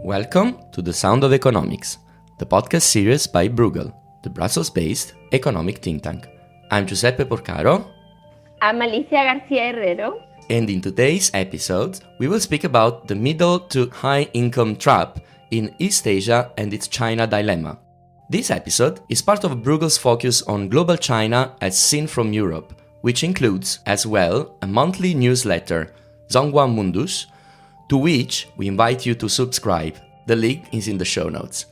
Welcome to The Sound of Economics, the podcast series by Bruegel, the Brussels-based economic think tank. I'm Giuseppe Porcaro. I'm Alicia Garcia Herrero. And in today's episode, we will speak about the middle to high income trap in East Asia and its China dilemma. This episode is part of Bruegel's focus on global China as seen from Europe, which includes as well a monthly newsletter, ZhōngHuá Mundus, to which we invite you to subscribe. The link is in the show notes.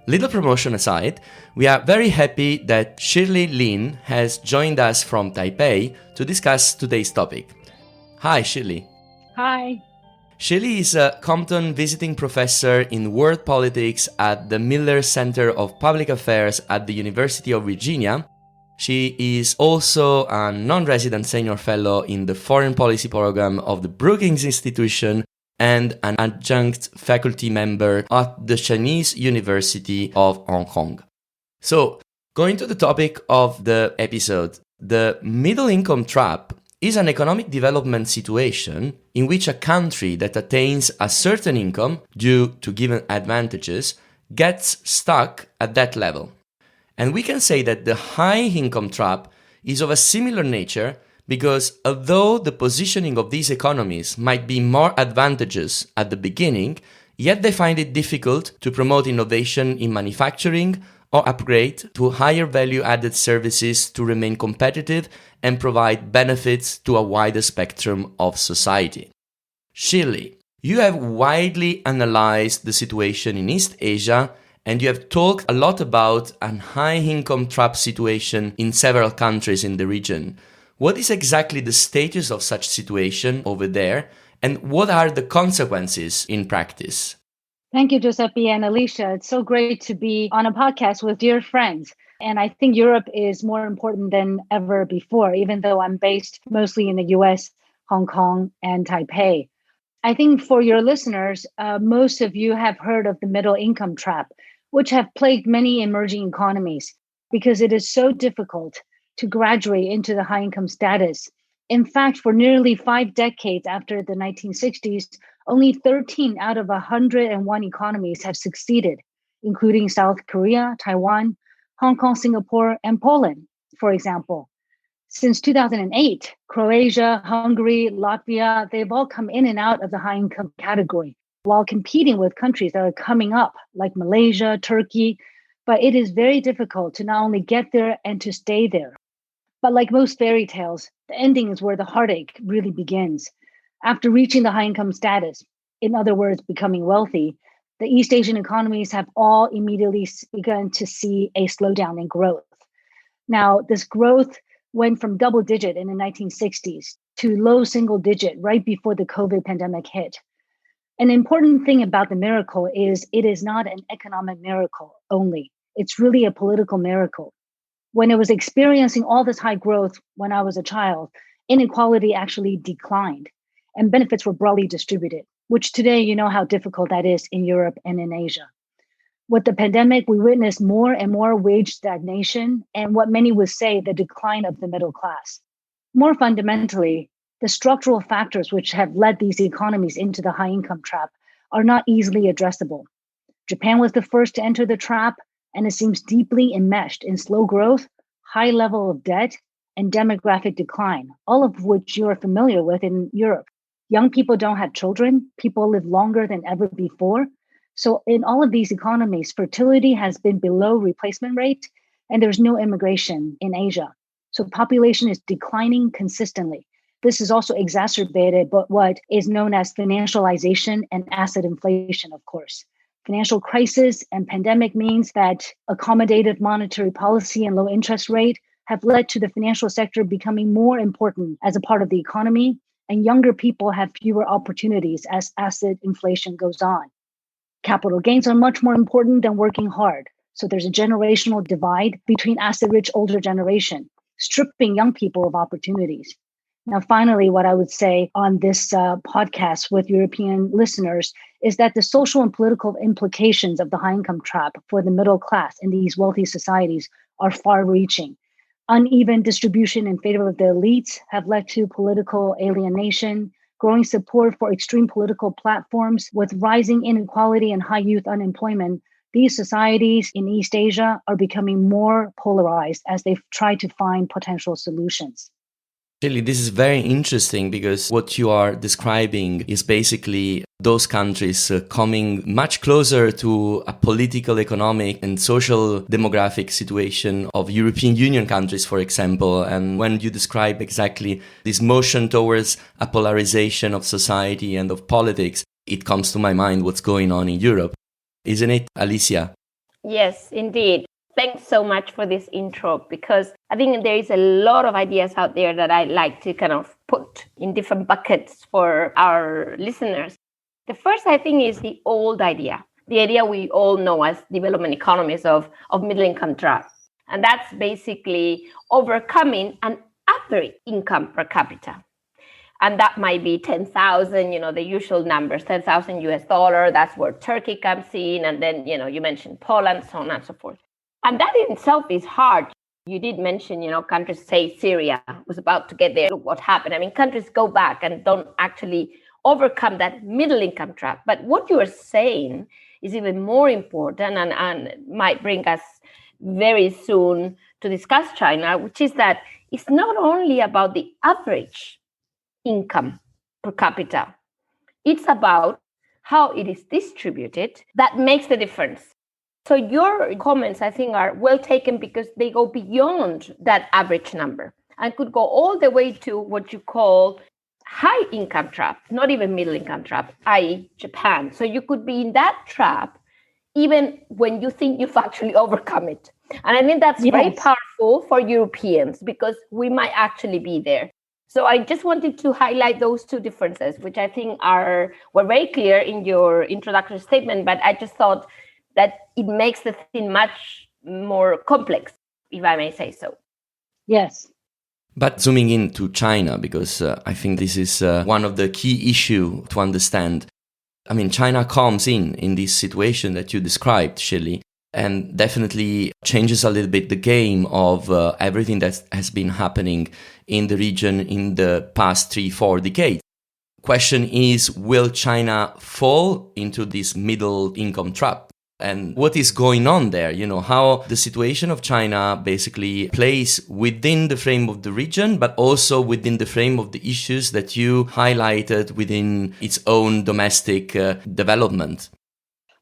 Little promotion aside, we are very happy that Shirley Lin has joined us from Taipei to discuss today's topic. Hi, Shirley. Hi. Shirley is a Compton visiting professor in world politics at the Miller Center of Public Affairs at the University of Virginia. She is also a non-resident senior fellow in the foreign policy program of the Brookings Institution and an adjunct faculty member at the Chinese University of Hong Kong. So, going to the topic of the episode, the middle income trap is an economic development situation in which a country that attains a certain income due to given advantages gets stuck at that level. And we can say that the high income trap is of a similar nature because although the positioning of these economies might be more advantageous at the beginning, yet they find it difficult to promote innovation in manufacturing or upgrade to higher value-added services to remain competitive and provide benefits to a wider spectrum of society. Shirley, you have widely analyzed the situation in East Asia and you have talked a lot about a high-income trap situation in several countries in the region. What is exactly the status of such situation over there, and what are the consequences in practice? Thank you, Giuseppe and Alicia. It's so great to be on a podcast with dear friends. And I think Europe is more important than ever before, even though I'm based mostly in the US, Hong Kong, and Taipei. I think for your listeners, most of you have heard of the middle income trap, which have plagued many emerging economies because it is so difficult to graduate into the high income status. In fact, for nearly 5 decades after the 1960s, only 13 out of 101 economies have succeeded, including South Korea, Taiwan, Hong Kong, Singapore, and Poland, for example. Since 2008, Croatia, Hungary, Latvia, they've all come in and out of the high income category while competing with countries that are coming up like Malaysia, Turkey. But it is very difficult to not only get there and to stay there. But like most fairy tales, the ending is where the heartache really begins. After reaching the high income status, in other words, becoming wealthy, the East Asian economies have all immediately begun to see a slowdown in growth. Now, this growth went from double digit in the 1960s to low single digit right before the COVID pandemic hit. An important thing about the miracle is it is not an economic miracle only. It's really a political miracle. When it was experiencing all this high growth when I was a child, inequality actually declined and benefits were broadly distributed, which today you know how difficult that is in Europe and in Asia. With the pandemic, we witnessed more and more wage stagnation and what many would say the decline of the middle class. More fundamentally, the structural factors which have led these economies into the high income trap are not easily addressable. Japan was the first to enter the trap, and it seems deeply enmeshed in slow growth, high level of debt, and demographic decline, all of which you are familiar with in Europe. Young people don't have children, people live longer than ever before. So in all of these economies, fertility has been below replacement rate, and there's no immigration in Asia. So population is declining consistently. This is also exacerbated by what is known as financialization and asset inflation, of course. Financial crisis and pandemic means that accommodative monetary policy and low interest rate have led to the financial sector becoming more important as a part of the economy, and younger people have fewer opportunities as asset inflation goes on. Capital gains are much more important than working hard. So there's a generational divide between asset-rich older generation, stripping young people of opportunities. Now, finally, what I would say on this podcast with European listeners is that the social and political implications of the high income trap for the middle class in these wealthy societies are far-reaching. Uneven distribution in favor of the elites have led to political alienation, growing support for extreme political platforms with rising inequality and high youth unemployment, these societies in East Asia are becoming more polarized as they try to find potential solutions. Really, this is very interesting because what you are describing is basically those countries coming much closer to a political, economic, and social demographic situation of European Union countries, for example. And when you describe exactly this motion towards a polarization of society and of politics, it comes to my mind what's going on in Europe. Isn't it, Alicia? Yes, indeed. Thanks so much for this intro, because I think there is a lot of ideas out there that I like to kind of put in different buckets for our listeners. The first, I think, is the old idea, the idea we all know as development economies of middle income trap. And that's basically overcoming an average income per capita. And that might be 10,000, the usual numbers, 10,000 US dollar. That's where Turkey comes in. And then, you mentioned Poland, so on and so forth. And that in itself is hard. You did mention, countries, say Syria was about to get there. Look what happened. I mean, countries go back and don't actually overcome that middle income trap. But what you are saying is even more important and might bring us very soon to discuss China, which is that it's not only about the average income per capita. It's about how it is distributed that makes the difference. So your comments, I think, are well taken because they go beyond that average number and could go all the way to what you call high income trap, not even middle income trap, i.e. Japan. So you could be in that trap even when you think you've actually overcome it. And I think that's very powerful for Europeans because we might actually be there. So I just wanted to highlight those two differences, which I think were very clear in your introductory statement, but I just thought that it makes the thing much more complex, if I may say so. Yes. But zooming into China, because I think this is one of the key issues to understand. I mean, China comes in this situation that you described, Shelley, and definitely changes a little bit the game of everything that has been happening in the region in the past 3-4 decades. Question is, will China fall into this middle income trap? And what is going on there? How the situation of China basically plays within the frame of the region, but also within the frame of the issues that you highlighted within its own domestic development.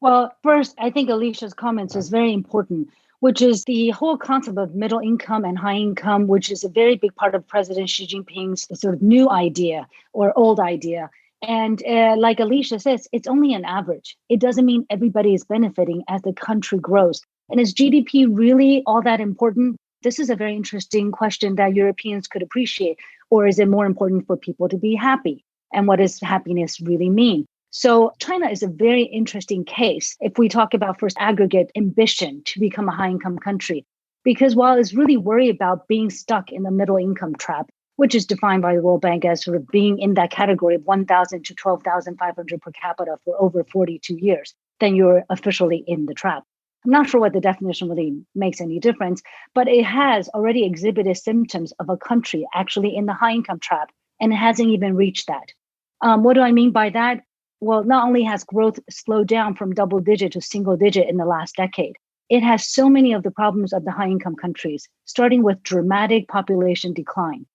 Well, first, I think Alicia's comments is very important, which is the whole concept of middle income and high income, which is a very big part of President Xi Jinping's sort of new idea or old idea. And like Alicia says, it's only an average. It doesn't mean everybody is benefiting as the country grows. And is GDP really all that important? This is a very interesting question that Europeans could appreciate. Or is it more important for people to be happy? And what does happiness really mean? So China is a very interesting case if we talk about first aggregate ambition to become a high income country. Because while it's really worried about being stuck in the middle income trap, which is defined by the World Bank as sort of being in that category of 1,000 to 12,500 per capita for over 42 years, then you're officially in the trap. I'm not sure what the definition really makes any difference, but it has already exhibited symptoms of a country actually in the high income trap, and it hasn't even reached that. What do I mean by that? Well, not only has growth slowed down from double digit to single digit in the last decade, it has so many of the problems of the high income countries, starting with dramatic population decline.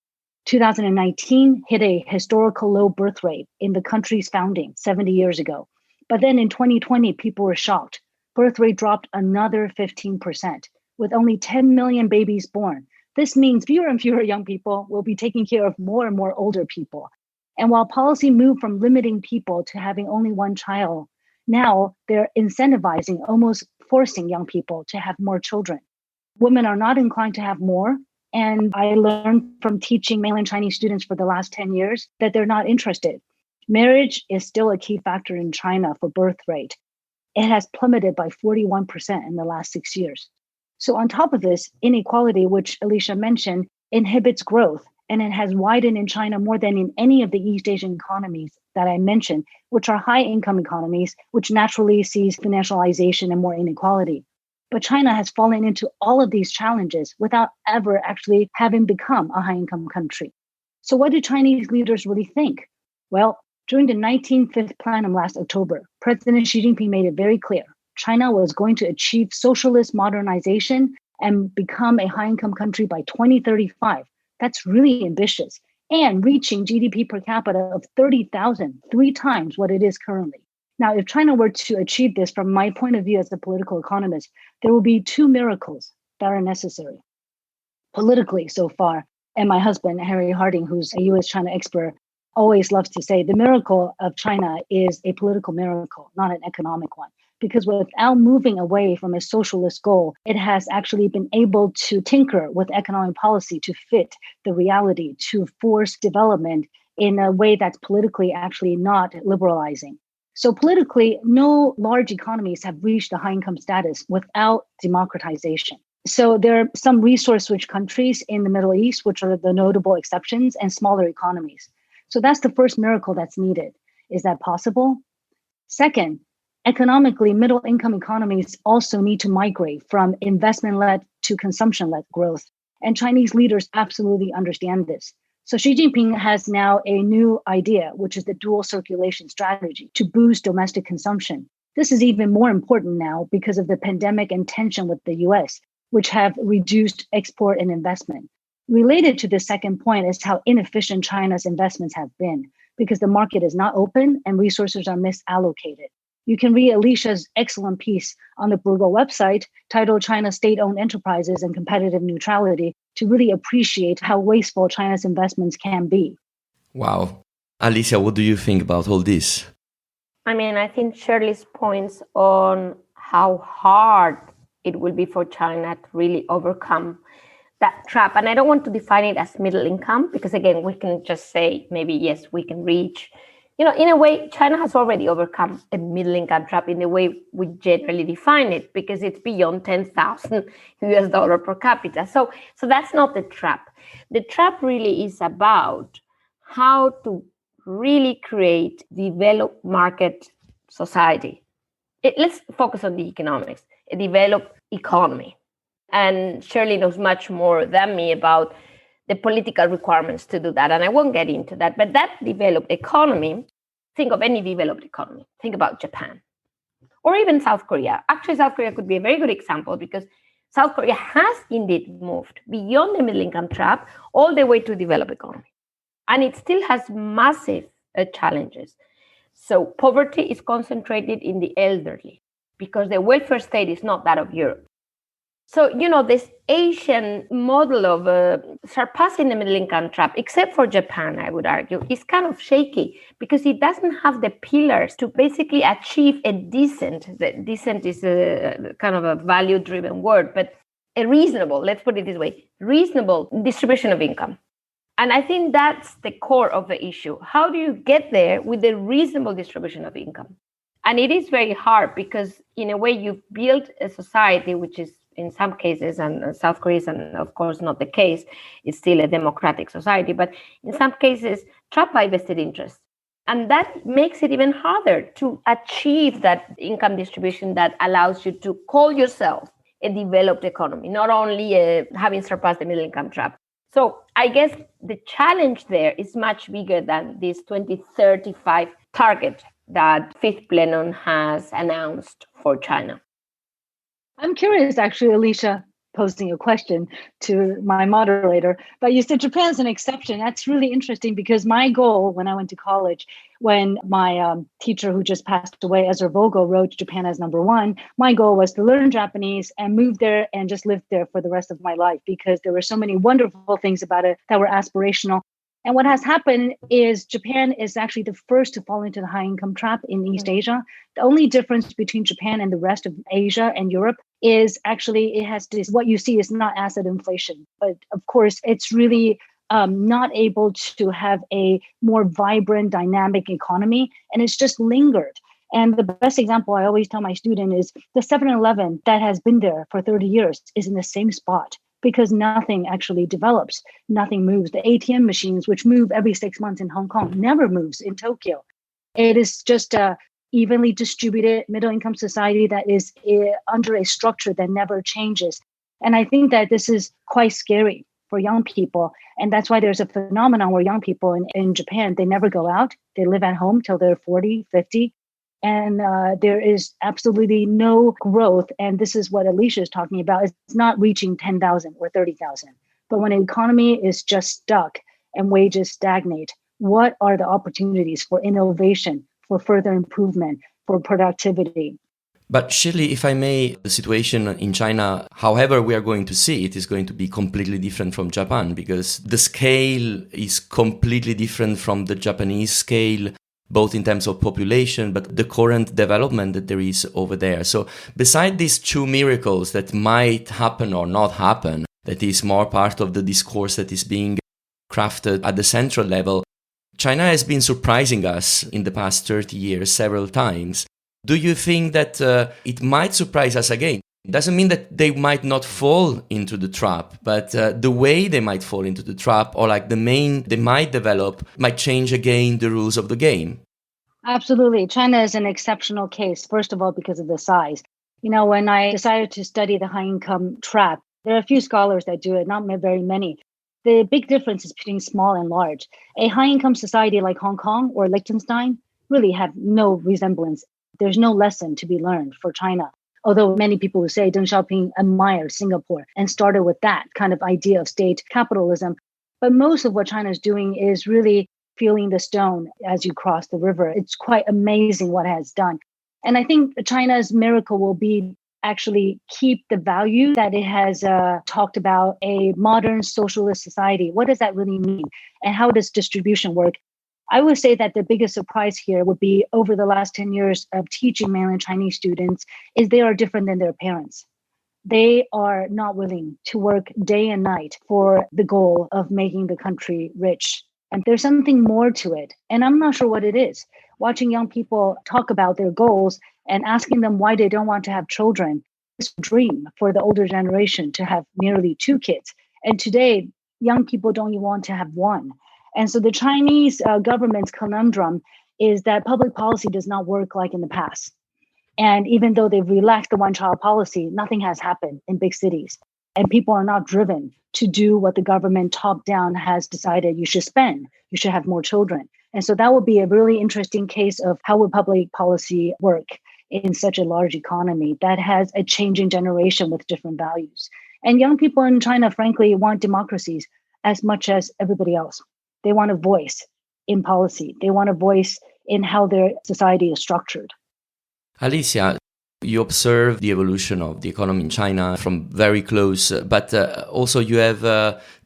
2019 hit a historical low birth rate in the country's founding 70 years ago. But then in 2020, people were shocked. Birth rate dropped another 15%, with only 10 million babies born. This means fewer and fewer young people will be taking care of more and more older people. And while policy moved from limiting people to having only one child, now they're incentivizing, almost forcing young people to have more children. Women are not inclined to have more. And I learned from teaching mainland Chinese students for the last 10 years that they're not interested. Marriage is still a key factor in China for birth rate. It has plummeted by 41% in the last 6 years. So on top of this, inequality, which Alicia mentioned, inhibits growth. And it has widened in China more than in any of the East Asian economies that I mentioned, which are high income economies, which naturally sees financialization and more inequality. But China has fallen into all of these challenges without ever actually having become a high income country. So what do Chinese leaders really think? Well, during the 19th Plenum last October, President Xi Jinping made it very clear China was going to achieve socialist modernization and become a high-income country by 2035. That's really ambitious. And reaching GDP per capita of 30,000, 3 times what it is currently. Now, if China were to achieve this, from my point of view as a political economist, there will be 2 miracles that are necessary. Politically, so far, and my husband, Harry Harding, who's a US-China expert, always loves to say the miracle of China is a political miracle, not an economic one. Because without moving away from a socialist goal, it has actually been able to tinker with economic policy to fit the reality, to force development in a way that's politically actually not liberalizing. So politically, no large economies have reached a high-income status without democratization. So there are some resource-rich countries in the Middle East, which are the notable exceptions, and smaller economies. So that's the first miracle that's needed. Is that possible? Second, economically, middle-income economies also need to migrate from investment-led to consumption-led growth. And Chinese leaders absolutely understand this. So Xi Jinping has now a new idea, which is the dual circulation strategy to boost domestic consumption. This is even more important now because of the pandemic and tension with the US, which have reduced export and investment. Related to the second point is how inefficient China's investments have been because the market is not open and resources are misallocated. You can read Alicia's excellent piece on the Bruegel website titled China's State-Owned Enterprises and Competitive Neutrality to really appreciate how wasteful China's investments can be. Wow. Alicia, what do you think about all this? I mean, I think Shirley's points on how hard it will be for China to really overcome that trap. And I don't want to define it as middle income, because again, we can just say maybe, yes, we can reach, in a way, China has already overcome a middle income trap in the way we generally define it, because it's beyond 10,000 US dollar per capita. So that's not the trap. The trap really is about how to really create developed market society. Let's focus on the economics, a developed economy. And Shirley knows much more than me about the political requirements to do that. And I won't get into that. But that developed economy, think of any developed economy. Think about Japan or even South Korea. Actually, South Korea could be a very good example because South Korea has indeed moved beyond the middle income trap all the way to developed economy. And it still has massive challenges. So poverty is concentrated in the elderly because the welfare state is not that of Europe. So, this Asian model of surpassing the middle income trap, except for Japan, I would argue, is kind of shaky because it doesn't have the pillars to basically achieve a decent is a kind of a value-driven word, but a reasonable, let's put it this way, reasonable distribution of income. And I think that's the core of the issue. How do you get there with a reasonable distribution of income? And it is very hard because in a way you've built a society which is in some cases, and South Korea is, and of course not the case, it's still a democratic society, but in some cases trapped by vested interests. And that makes it even harder to achieve that income distribution that allows you to call yourself a developed economy, not only having surpassed the middle income trap. So I guess the challenge there is much bigger than this 2035 target that Fifth Plenum has announced for China. I'm curious, actually, Alicia, posing a question to my moderator, but you said Japan's an exception. That's really interesting because my goal when I went to college, when my teacher who just passed away, Ezra Vogel, wrote Japan as #1, my goal was to learn Japanese and move there and just live there for the rest of my life because there were so many wonderful things about it that were aspirational. And what has happened is Japan is actually the first to fall into the high income trap in East Asia. The only difference between Japan and the rest of Asia and Europe is actually it has this, what you see is not asset inflation, but of course it's really not able to have a more vibrant, dynamic economy, and it's just lingered. And the best example I always tell my student is the 7-Eleven that has been there for 30 years is in the same spot because nothing actually develops, nothing moves. The ATM machines, which move every 6 months in Hong Kong, never moves in Tokyo. It is just a evenly distributed middle-income society that is under a structure that never changes. And I think that this is quite scary for young people. And that's why there's a phenomenon where young people in Japan, they never go out. They live at home till they're 40, 50. And there is absolutely no growth. And this is what Alicia is talking about. It's not reaching 10,000 or 30,000. But when an economy is just stuck and wages stagnate, what are the opportunities for innovation, for further improvement, for productivity? But Shirley, if I may, the situation in China, however we are going to see it, is going to be completely different from Japan, because the scale is completely different from the Japanese scale, both in terms of population, but the current development that there is over there. So beside these two miracles that might happen or not happen, that is more part of the discourse that is being crafted at the central level, China has been surprising us in the past 30 years several times. Do you think that it might surprise us again? It doesn't mean that they might not fall into the trap, but the way they might fall into the trap, or like they might develop, might change again the rules of the game. Absolutely. China is an exceptional case, first of all, because of the size. When I decided to study the high income trap, there are a few scholars that do it, not very many. The big difference is between small and large. A high income society like Hong Kong or Liechtenstein really have no resemblance. There's no lesson to be learned for China. Although many people will say Deng Xiaoping admired Singapore and started with that kind of idea of state capitalism. But most of what China is doing is really feeling the stone as you cross the river. It's quite amazing what it has done. And I think China's miracle will be actually keep the value that it has talked about, a modern socialist society. What does that really mean? And how does distribution work? I would say that the biggest surprise here would be over the last 10 years of teaching mainland Chinese students is they are different than their parents. They are not willing to work day and night for the goal of making the country rich. And there's something more to it. And I'm not sure what it is. Watching young people talk about their goals and asking them why they don't want to have children. It's a dream for the older generation to have merely 2 kids. And today, young people don't even want to have 1. And so the Chinese government's conundrum is that public policy does not work like in the past. And even though they've relaxed the one-child policy, nothing has happened in big cities. And people are not driven to do what the government top-down has decided you should spend. You should have more children. And so that would be a really interesting case of how would public policy work in such a large economy that has a changing generation with different values. And young people in China, frankly, want democracies as much as everybody else. They want a voice in policy. They want a voice in how their society is structured. Alicia, you observe the evolution of the economy in China from very close, but also you have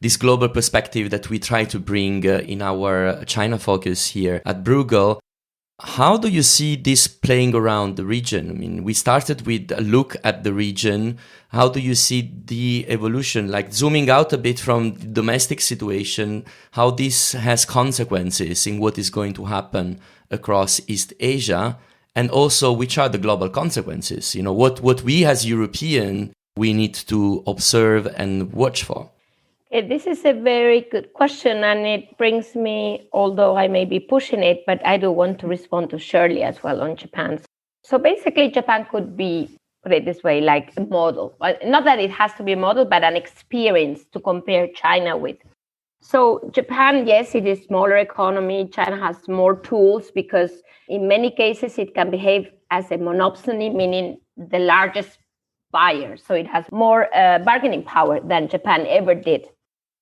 this global perspective that we try to bring in our China focus here at Bruegel. How do you see this playing around the region? I mean, we started with a look at the region. How do you see the evolution, like zooming out a bit from the domestic situation, how this has consequences in what is going to happen across East Asia? And also, which are the global consequences? What we as European, we need to observe and watch for. This is a very good question, and it brings me, although I may be pushing it, but I do want to respond to Shirley as well on Japan. So basically, Japan could be, put it this way, like a model. Well, not that it has to be a model, but an experience to compare China with. So Japan, yes, it is a smaller economy. China has more tools because in many cases it can behave as a monopsony, meaning the largest buyer. So it has more bargaining power than Japan ever did.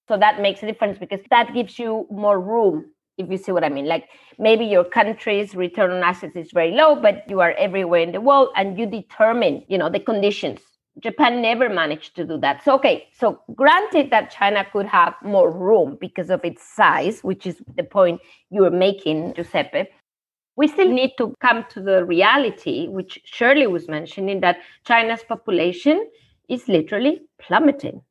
So that makes a difference because that gives you more room, if you see what I mean. Like maybe your country's return on assets is very low, but you are everywhere in the world and you determine, the conditions. Japan never managed to do that. So granted that China could have more room because of its size, which is the point you were making, Giuseppe, we still need to come to the reality, which Shirley was mentioning, that China's population is literally plummeting.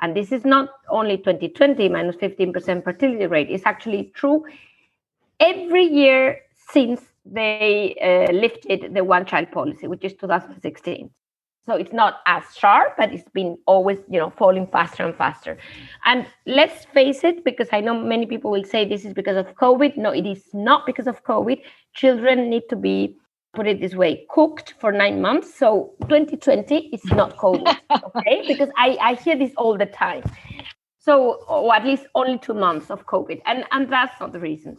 And this is not only 2020, minus 15% fertility rate. It's actually true every year since they lifted the one-child policy, which is 2016. So it's not as sharp, but it's been always, falling faster and faster. And let's face it, because I know many people will say this is because of COVID. No, it is not because of COVID. Children need to be, put it this way, cooked for 9 months. So 2020 is not COVID, okay? Because I hear this all the time. So, or at least only 2 months of COVID. And that's not the reason.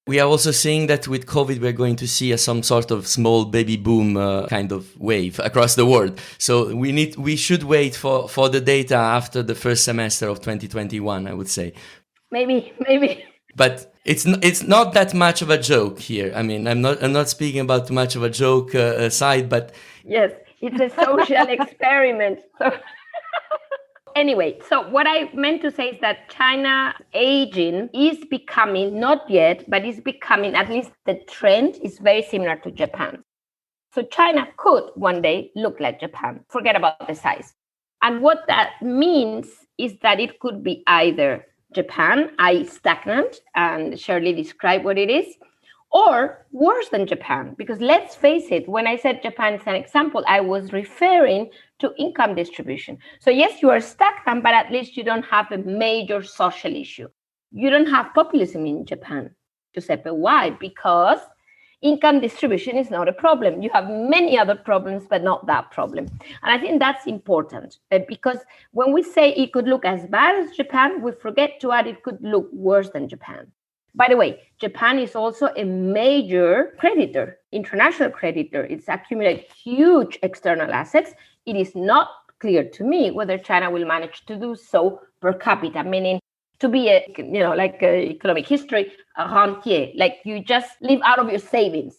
We are also seeing that with COVID, we're going to see some sort of small baby boom kind of wave across the world. So we should wait for the data after the first semester of 2021, I would say. Maybe. But it's not that much of a joke here. I mean, I'm not speaking about too much of a joke side, but yes, it's a social experiment. Anyway, so what I meant to say is that China aging is becoming, not yet, but is becoming, at least the trend is very similar to Japan. So China could one day look like Japan. Forget about the size. And what that means is that it could be either Japan, i.e. stagnant, and Shirley described what it is, or worse than Japan. Because let's face it, when I said Japan is an example, I was referring to income distribution. So yes, you are stagnant, but at least you don't have a major social issue. You don't have populism in Japan. Giuseppe, why? Because income distribution is not a problem. You have many other problems, but not that problem. And I think that's important because when we say it could look as bad as Japan, we forget to add it could look worse than Japan. By the way, Japan is also a major creditor, international creditor. It's accumulated huge external assets. It is not clear to me whether China will manage to do so per capita, meaning to be like economic history, a rentier, like you just live out of your savings.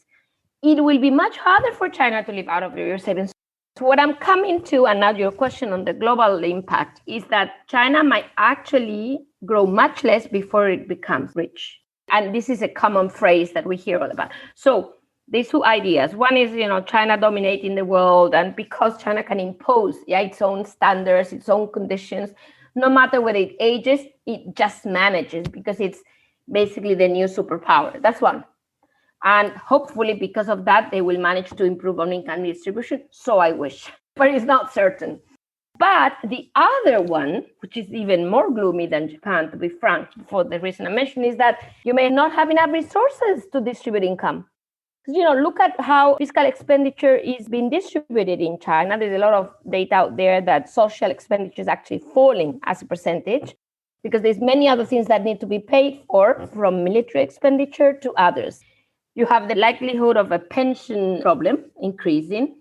It will be much harder for China to live out of your savings. So what I'm coming to, and now your question on the global impact, is that China might actually grow much less before it becomes rich. And this is a common phrase that we hear all about. So these two ideas. One is, China dominating the world, and because China can impose its own standards, its own conditions, no matter whether it ages, it just manages because it's basically the new superpower. That's one. And hopefully because of that, they will manage to improve on income distribution. So I wish, but it's not certain. But the other one, which is even more gloomy than Japan, to be frank, for the reason I mentioned, is that you may not have enough resources to distribute income. Look at how fiscal expenditure is being distributed in China. There's a lot of data out there that social expenditure is actually falling as a percentage because there's many other things that need to be paid for, from military expenditure to others. You have the likelihood of a pension problem increasing.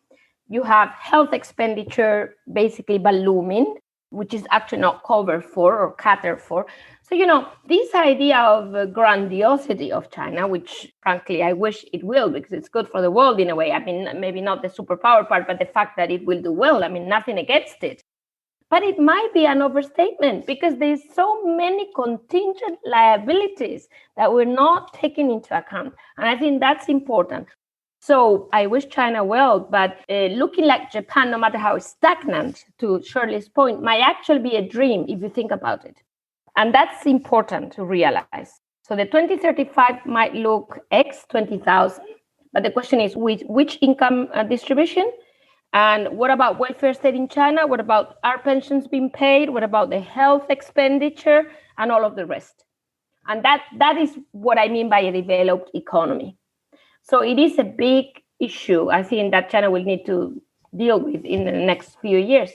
You have health expenditure basically ballooning, which is actually not covered for or catered for. So, this idea of grandiosity of China, which frankly, I wish it will, because it's good for the world in a way. I mean, maybe not the superpower part, but the fact that it will do well. I mean, nothing against it. But it might be an overstatement because there's so many contingent liabilities that we're not taking into account. And I think that's important. So I wish China well, but looking like Japan, no matter how stagnant, to Shirley's point, might actually be a dream if you think about it. And that's important to realize. So the 2035 might look X, 20,000, but the question is which income distribution? And what about welfare state in China? What about our pensions being paid? What about the health expenditure and all of the rest? And that is what I mean by a developed economy. So it is a big issue, I think, that China will need to deal with in the next few years.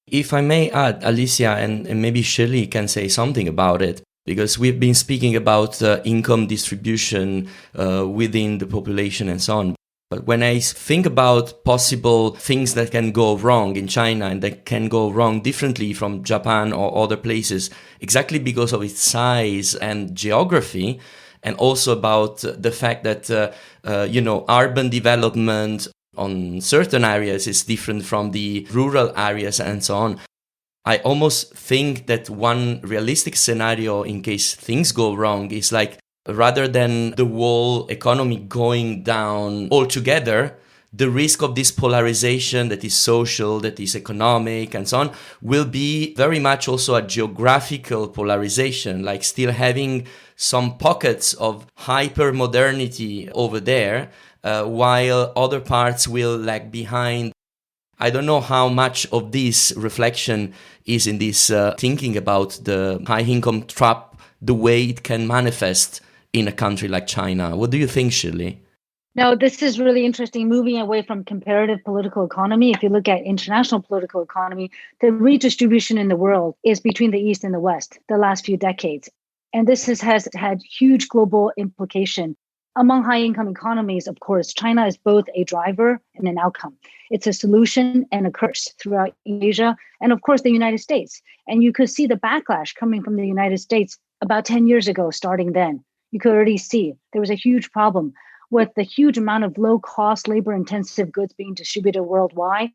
If I may add, Alicia, and maybe Shirley can say something about it, because we've been speaking about income distribution within the population and so on. But when I think about possible things that can go wrong in China and that can go wrong differently from Japan or other places, exactly because of its size and geography, and also about the fact that, urban development on certain areas is different from the rural areas and so on. I almost think that one realistic scenario in case things go wrong is like, rather than the whole economy going down altogether, the risk of this polarization that is social, that is economic and so on, will be very much also a geographical polarization, like still having some pockets of hyper modernity over there, while other parts will lag behind. I don't know how much of this reflection is in this thinking about the high income trap, the way it can manifest in a country like China. What do you think, Shirley? Now, this is really interesting, moving away from comparative political economy. If you look at international political economy, the redistribution in the world is between the East and the West the last few decades. And this has had huge global implication. Among high-income economies, of course, China is both a driver and an outcome. It's a solution and a curse throughout Asia, and of course, the United States. And you could see the backlash coming from the United States about 10 years ago, starting then. You could already see there was a huge problem with the huge amount of low-cost, labor-intensive goods being distributed worldwide.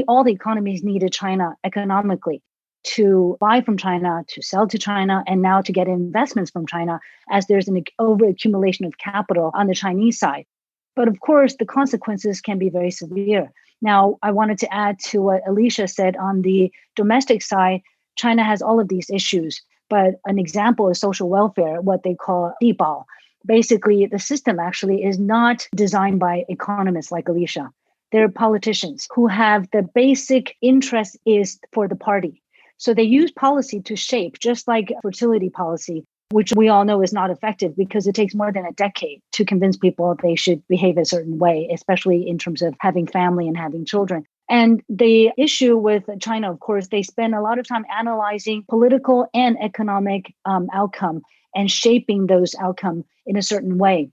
All the economies needed China economically to buy from China, to sell to China, and now to get investments from China as there's an overaccumulation of capital on the Chinese side. But of course, the consequences can be very severe. Now, I wanted to add to what Alicia said on the domestic side. China has all of these issues, but an example is social welfare, what they call 低保. Basically, the system actually is not designed by economists like Alicia. They're politicians who have the basic interest is for the party. So they use policy to shape, just like fertility policy, which we all know is not effective because it takes more than a decade to convince people they should behave a certain way, especially in terms of having family and having children. And the issue with China, of course, they spend a lot of time analyzing political and economic outcome and shaping those outcomes in a certain way.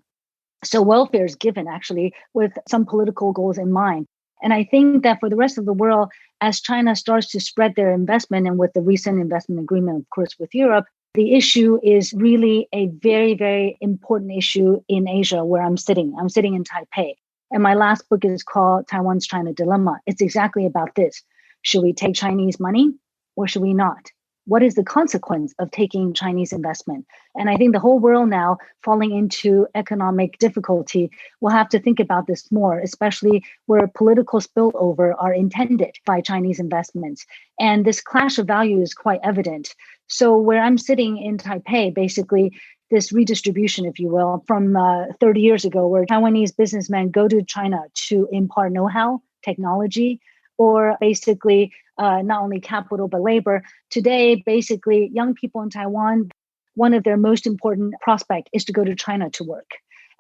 So welfare is given actually with some political goals in mind. And I think that for the rest of the world, as China starts to spread their investment, and with the recent investment agreement, of course, with Europe, the issue is really a very, very important issue in Asia where I'm sitting. I'm sitting in Taipei. And my last book is called Taiwan's China Dilemma. It's exactly about this. Should we take Chinese money or should we not? What is the consequence of taking Chinese investment? And I think the whole world now falling into economic difficulty will have to think about this more, especially where political spillover are intended by Chinese investments. And this clash of value is quite evident. So where I'm sitting in Taipei, basically, this redistribution, if you will, from 30 years ago, where Taiwanese businessmen go to China to impart know-how, technology, or basically not only capital, but labor. Today, basically, young people in Taiwan, one of their most important prospects is to go to China to work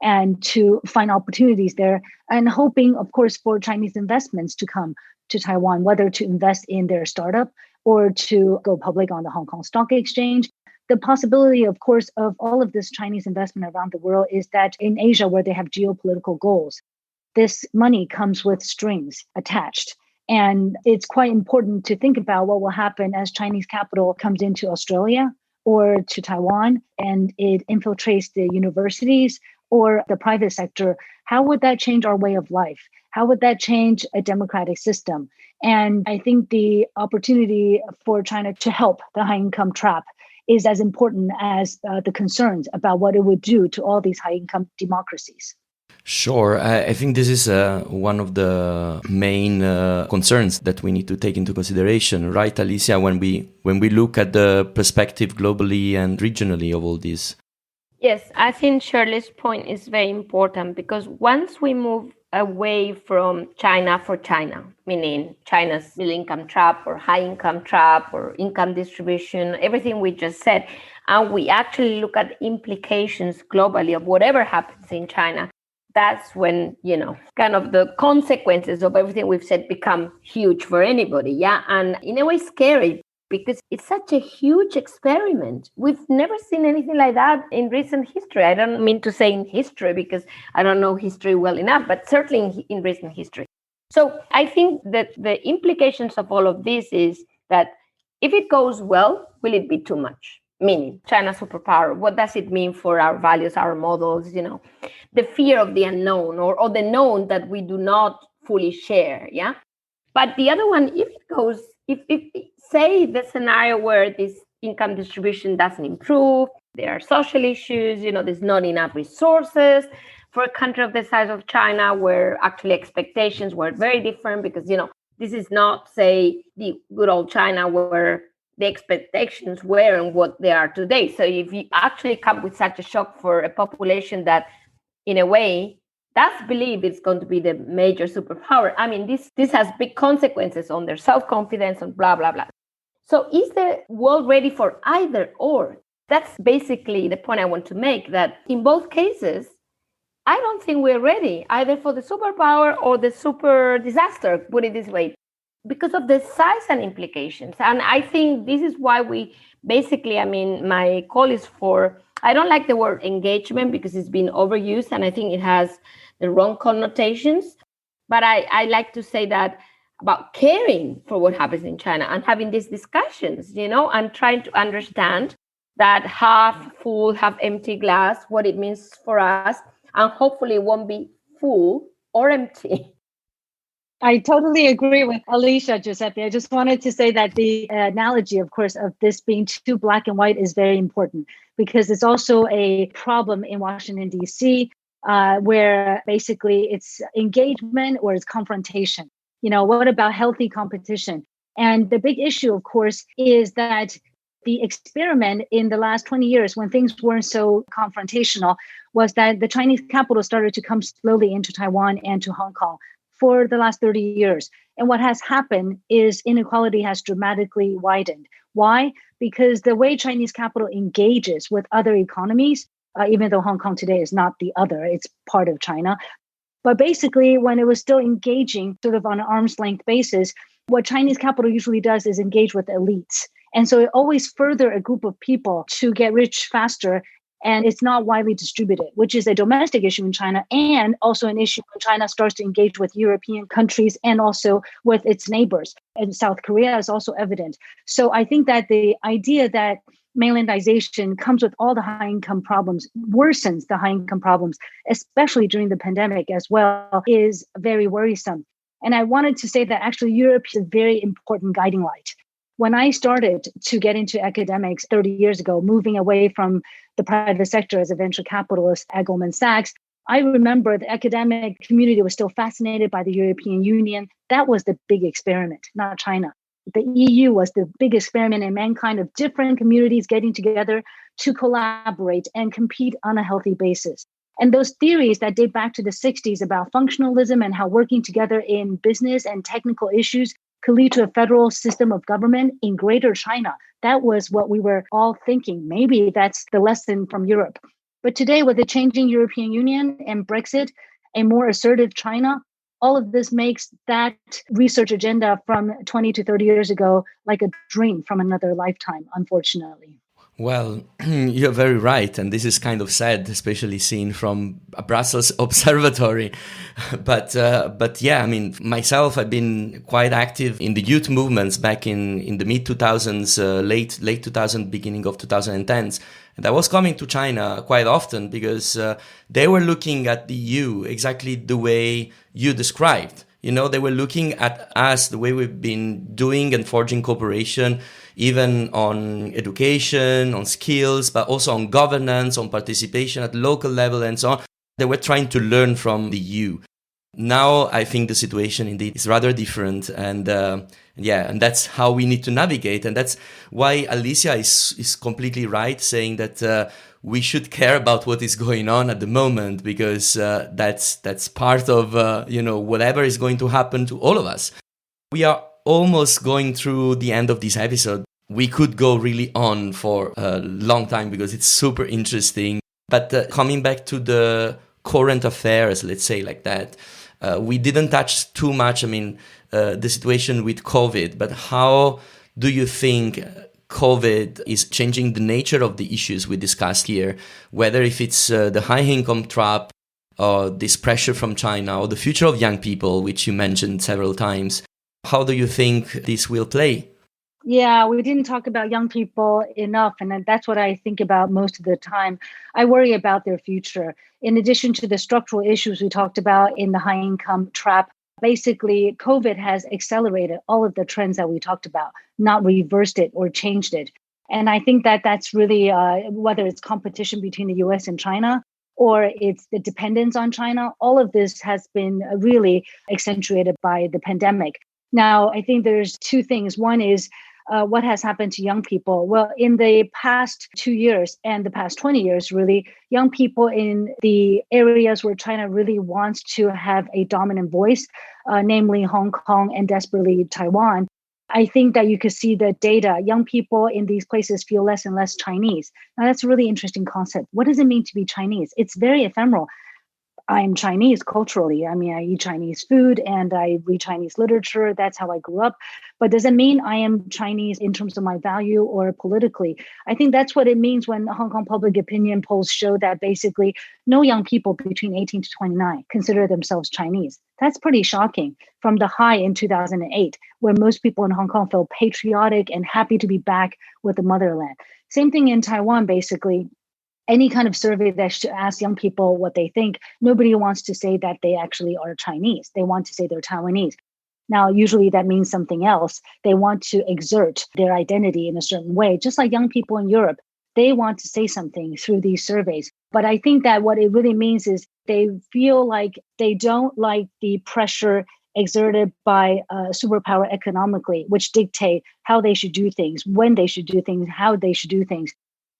and to find opportunities there, and hoping, of course, for Chinese investments to come to Taiwan, whether to invest in their startup or to go public on the Hong Kong Stock Exchange. The possibility, of course, of all of this Chinese investment around the world is that in Asia, where they have geopolitical goals, this money comes with strings attached. And it's quite important to think about what will happen as Chinese capital comes into Australia or to Taiwan and it infiltrates the universities or the private sector. How would that change our way of life? How would that change a democratic system? And I think the opportunity for China to help the high-income trap is as important as the concerns about what it would do to all these high-income democracies. Sure. I think this is one of the main concerns that we need to take into consideration, right, Alicia, when we look at the perspective globally and regionally of all this? Yes, I think Shirley's point is very important because once we move away from China for China, meaning China's middle income trap or high income trap or income distribution, everything we just said, and we actually look at implications globally of whatever happens in China, that's when, kind of the consequences of everything we've said become huge for anybody. Yeah. And in a way, scary because it's such a huge experiment. We've never seen anything like that in recent history. I don't mean to say in history because I don't know history well enough, but certainly in recent history. So I think that the implications of all of this is that if it goes well, will it be too much? Meaning China superpower, what does it mean for our values, our models, the fear of the unknown or the known that we do not fully share. Yeah. But the other one, if it goes, if say the scenario where this income distribution doesn't improve, there are social issues, there's not enough resources for a country of the size of China where actually expectations were very different because, this is not, say, the good old China where the expectations were and what they are today. So if you actually come with such a shock for a population that, in a way, does believe it's going to be the major superpower, I mean, this has big consequences on their self-confidence and blah, blah, blah. So is the world ready for either or? That's basically the point I want to make, that in both cases, I don't think we're ready either for the superpower or the super disaster, put it this way, because of the size and implications. And I think this is why we basically, my call is for, I don't like the word engagement because it's been overused and I think it has the wrong connotations. But I like to say that about caring for what happens in China and having these discussions, and trying to understand that half full, half empty glass, what it means for us, and hopefully it won't be full or empty. I totally agree with Alicia, Giuseppe. I just wanted to say that the analogy, of course, of this being too black and white is very important because it's also a problem in Washington, D.C., where basically it's engagement or it's confrontation. What about healthy competition? And the big issue, of course, is that the experiment in the last 20 years when things weren't so confrontational was that the Chinese capital started to come slowly into Taiwan and to Hong Kong for the last 30 years. And what has happened is inequality has dramatically widened. Why? Because the way Chinese capital engages with other economies, even though Hong Kong today is not the other, it's part of China. But basically, when it was still engaging sort of on an arm's length basis, what Chinese capital usually does is engage with elites. And so it always further a group of people to get rich faster. And it's not widely distributed, which is a domestic issue in China and also an issue when China starts to engage with European countries and also with its neighbors. And South Korea is also evident. So I think that the idea that mainlandization comes with all the high income problems, worsens the high income problems, especially during the pandemic as well, is very worrisome. And I wanted to say that actually Europe is a very important guiding light. When I started to get into academics 30 years ago, moving away from the private sector as a venture capitalist at Goldman Sachs, I remember the academic community was still fascinated by the European Union. That was the big experiment, not China. The EU was the big experiment in mankind of different communities getting together to collaborate and compete on a healthy basis. And those theories that date back to the 60s about functionalism and how working together in business and technical issues could lead to a federal system of government in Greater China. That was what we were all thinking. Maybe that's the lesson from Europe. But today, with the changing European Union and Brexit, a more assertive China, all of this makes that research agenda from 20 to 30 years ago like a dream from another lifetime, unfortunately. Well, you're very right. And this is kind of sad, especially seen from a Brussels observatory. But yeah, myself, I've been quite active in the youth movements back in the mid 2000s, late 2000, beginning of 2010s. And I was coming to China quite often because they were looking at the EU exactly the way you described. They were looking at us, the way we've been doing and forging cooperation, even on education, on skills, but also on governance, on participation at local level and so on. They were trying to learn from the EU. Now, I think the situation indeed is rather different. And and that's how we need to navigate. And that's why Alicia is completely right, saying that we should care about what is going on at the moment, because that's part of whatever is going to happen to all of us. We are almost going through the end of this episode. We could go really on for a long time because it's super interesting. But coming back to the current affairs, let's say like that, we didn't touch too much, the situation with COVID, but how do you think COVID is changing the nature of the issues we discussed here, whether if it's the high income trap or this pressure from China or the future of young people, which you mentioned several times? How do you think this will play? Yeah, we didn't talk about young people enough. And that's what I think about most of the time. I worry about their future. In addition to the structural issues we talked about in the high income trap, basically, COVID has accelerated all of the trends that we talked about, not reversed it or changed it. And I think that that's really, whether it's competition between the US and China, or it's the dependence on China, all of this has been really accentuated by the pandemic. Now, I think there's two things. One is what has happened to young people. Well, in the past 2 years and the past 20 years, really, young people in the areas where China really wants to have a dominant voice, namely Hong Kong and desperately Taiwan, I think that you could see the data. Young people in these places feel less and less Chinese. Now, that's a really interesting concept. What does it mean to be Chinese? It's very ephemeral. I'm Chinese culturally. I mean, I eat Chinese food and I read Chinese literature. That's how I grew up. But does it mean I am Chinese in terms of my value or politically? I think that's what it means when Hong Kong public opinion polls show that basically no young people between 18 to 29 consider themselves Chinese. That's pretty shocking from the high in 2008, where most people in Hong Kong felt patriotic and happy to be back with the motherland. Same thing in Taiwan, basically. Any kind of survey that should ask young people what they think, nobody wants to say that they actually are Chinese. They want to say they're Taiwanese. Now, usually that means something else. They want to exert their identity in a certain way, just like young people in Europe. They want to say something through these surveys. But I think that what it really means is they feel like they don't like the pressure exerted by superpower economically, which dictate how they should do things, when they should do things, how they should do things.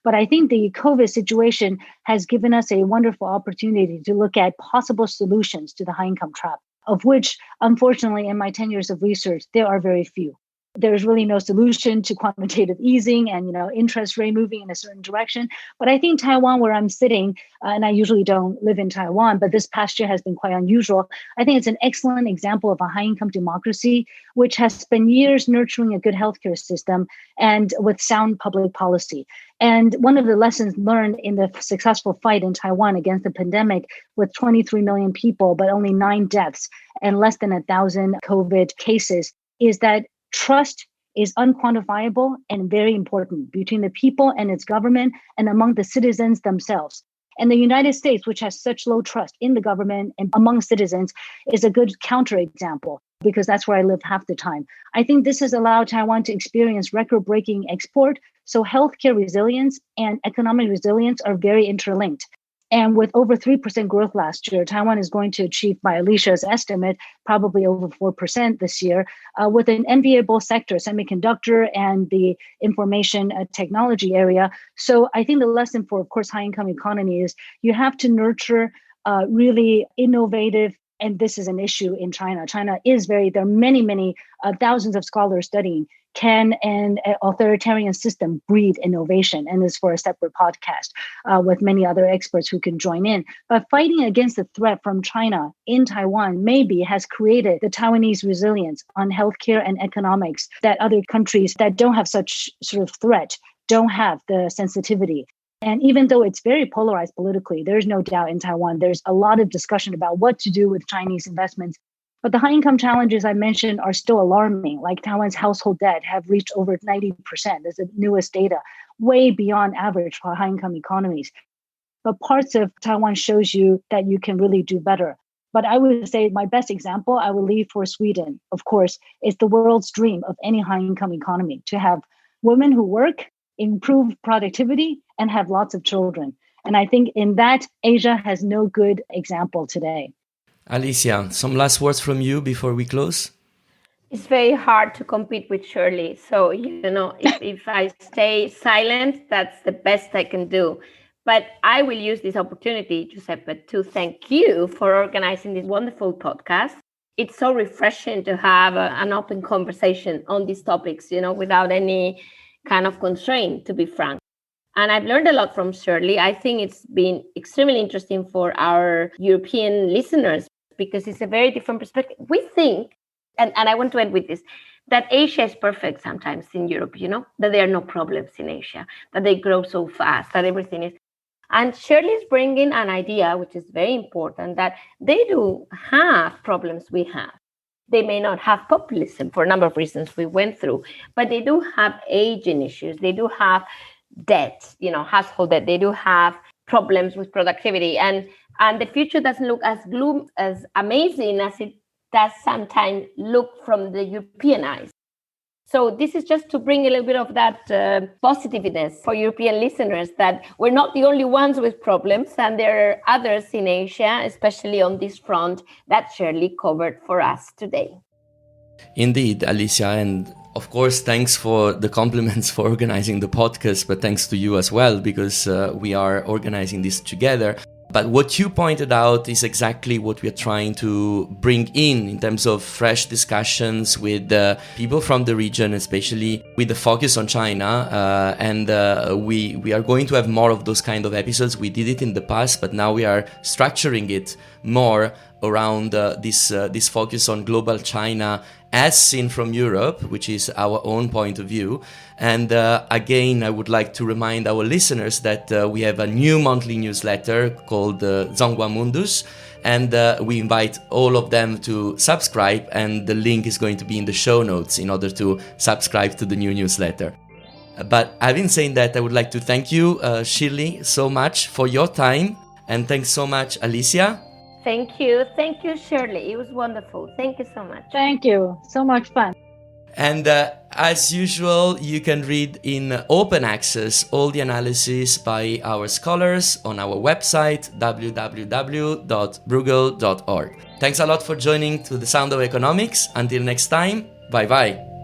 But I think the COVID situation has given us a wonderful opportunity to look at possible solutions to the high income trap, of which, unfortunately, in my 10 years of research, there are very few. There's really no solution to quantitative easing and interest rate moving in a certain direction. But I think Taiwan, where I'm sitting, and I usually don't live in Taiwan, but this past year has been quite unusual. I think it's an excellent example of a high-income democracy, which has spent years nurturing a good healthcare system and with sound public policy. And one of the lessons learned in the successful fight in Taiwan against the pandemic, with 23 million people, but only 9 deaths and less than 1,000 COVID cases, is that trust is unquantifiable and very important between the people and its government and among the citizens themselves. And the United States, which has such low trust in the government and among citizens, is a good counterexample because that's where I live half the time. I think this has allowed Taiwan to experience record-breaking export. So healthcare resilience and economic resilience are very interlinked. And with over 3% growth last year, Taiwan is going to achieve, by Alicia's estimate, probably over 4% this year, with an enviable sector, semiconductor and the information technology area. So I think the lesson for, of course, high-income economy is you have to nurture really innovative, and this is an issue in China. China is there are many, thousands of scholars studying, can an authoritarian system breed innovation? And this is for a separate podcast with many other experts who can join in. But fighting against the threat from China in Taiwan maybe has created the Taiwanese resilience on healthcare and economics that other countries that don't have such sort of threat don't have the sensitivity. And even though it's very polarized politically, there's no doubt in Taiwan, there's a lot of discussion about what to do with Chinese investments. But the high-income challenges I mentioned are still alarming, like Taiwan's household debt have reached over 90%. That's the newest data, way beyond average for high-income economies. But parts of Taiwan shows you that you can really do better. But I would say my best example, I would leave for Sweden, of course, is the world's dream of any high-income economy, to have women who work, improve productivity, and have lots of children. And I think in that, Asia has no good example today. Alicia, some last words from you before we close? It's very hard to compete with Shirley. So, if I stay silent, that's the best I can do. But I will use this opportunity, Giuseppe, to thank you for organizing this wonderful podcast. It's so refreshing to have an open conversation on these topics, without any kind of constraint, to be frank. And I've learned a lot from Shirley. I think it's been extremely interesting for our European listeners because it's a very different perspective. We think, and I want to end with this, that Asia is perfect sometimes in Europe, that there are no problems in Asia, that they grow so fast, that everything is. And Shirley's bringing an idea, which is very important, that they do have problems we have. They may not have populism for a number of reasons we went through, but they do have aging issues. They do have debt, household debt. They do have problems with productivity. And the future doesn't look as amazing as it does sometimes look from the European eyes. So this is just to bring a little bit of that positiveness for European listeners, that we're not the only ones with problems, and there are others in Asia, especially on this front, that Shirley covered for us today. Indeed, Alicia, and of course, thanks for the compliments for organizing the podcast, but thanks to you as well, because we are organizing this together. But what you pointed out is exactly what we are trying to bring in terms of fresh discussions with people from the region, especially with the focus on China. And we are going to have more of those kind of episodes. We did it in the past, but now we are structuring it more around this focus on global China as seen from Europe, which is our own point of view. And again, I would like to remind our listeners that we have a new monthly newsletter called ZhōngHuá Mundus, and we invite all of them to subscribe, and the link is going to be in the show notes in order to subscribe to the new newsletter. But having said that, I would like to thank you, Shirley, so much for your time, and thanks so much, Alicia. Thank you, Shirley. It was wonderful. Thank you so much. Thank you. So much fun. And as usual, you can read in open access all the analysis by our scholars on our website, www.bruegel.org. Thanks a lot for joining to The Sound of Economics. Until next time, bye-bye.